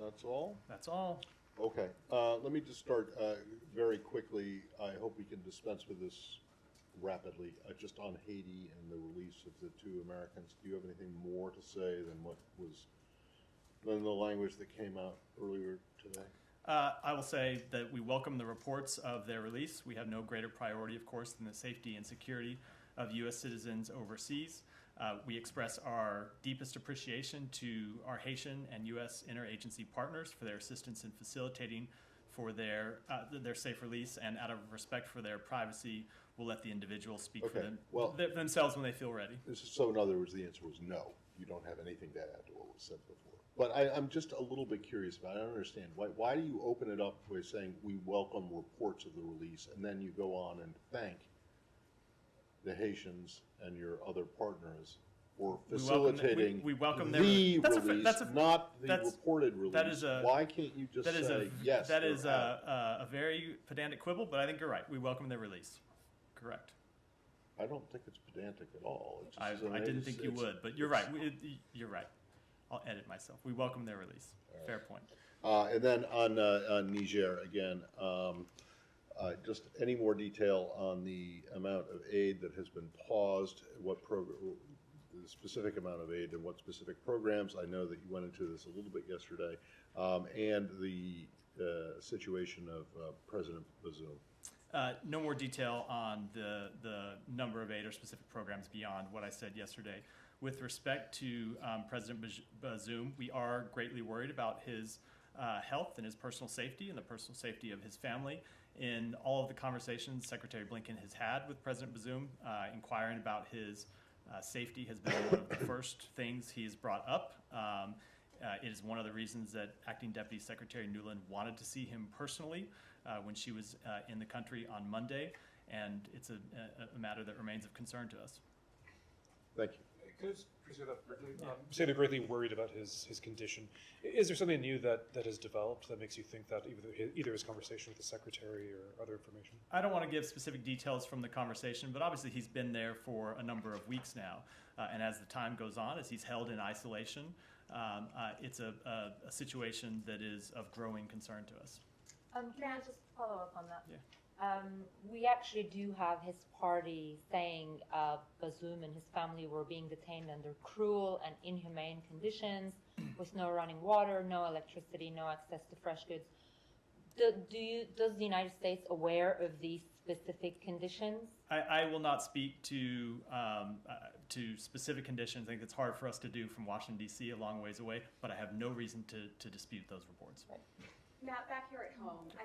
That's all? That's all. Okay. Let me just start very quickly. I hope we can dispense with this rapidly. Just on Haiti and the release of the 2 Americans, do you have anything more to say than the language that came out earlier today? I will say that we welcome the reports of their release. We have no greater priority, of course, than the safety and security of U.S. citizens overseas. We express our deepest appreciation to our Haitian and U.S. interagency partners for their assistance in facilitating for their safe release, and out of respect for their privacy, we'll let the individuals speak for themselves when they feel ready. So in other words, the answer was no. You don't have anything to add to what was said before. But I'm just a little bit curious about it. I don't understand. Why do you open it up by saying we welcome reports of the release, and then you go on and thank the Haitians and your other partners for facilitating we welcome the release, not the reported release? Why can't you just say yes? That is a very pedantic quibble, but I think you're right. We welcome their release. Correct. I don't think it's pedantic at all. I didn't think you would, but you're right. You're right. I'll edit myself. We welcome their release. Right. Fair point. And then on Niger again, just any more detail on the amount of aid that has been paused, the specific amount of aid and what specific programs. I know that you went into this a little bit yesterday, and the situation of President Bazoum. No more detail on the number of aid or specific programs beyond what I said yesterday. With respect to President Bazoum, we are greatly worried about his health and his personal safety and the personal safety of his family. In all of the conversations Secretary Blinken has had with President Bazoum, inquiring about his safety has been one of the first things he has brought up. It is one of the reasons that Acting Deputy Secretary Nuland wanted to see him personally when she was in the country on Monday, and it's a matter that remains of concern to us. Thank you. Can I just say that briefly? Say they're greatly worried about his condition. Is there something new that has developed that makes you think that either his conversation with the secretary or other information? I don't want to give specific details from the conversation, but obviously he's been there for a number of weeks now. And as the time goes on, as he's held in isolation, it's a situation that is of growing concern to us. Can I just follow up on that? Yeah. We actually do have his party saying Bazoum and his family were being detained under cruel and inhumane conditions with no running water, no electricity, no access to fresh goods. Does the United States aware of these specific conditions? I will not speak to specific conditions. I think it's hard for us to do from Washington, D.C., a long ways away, but I have no reason to dispute those reports. Right. Matt, back here at home,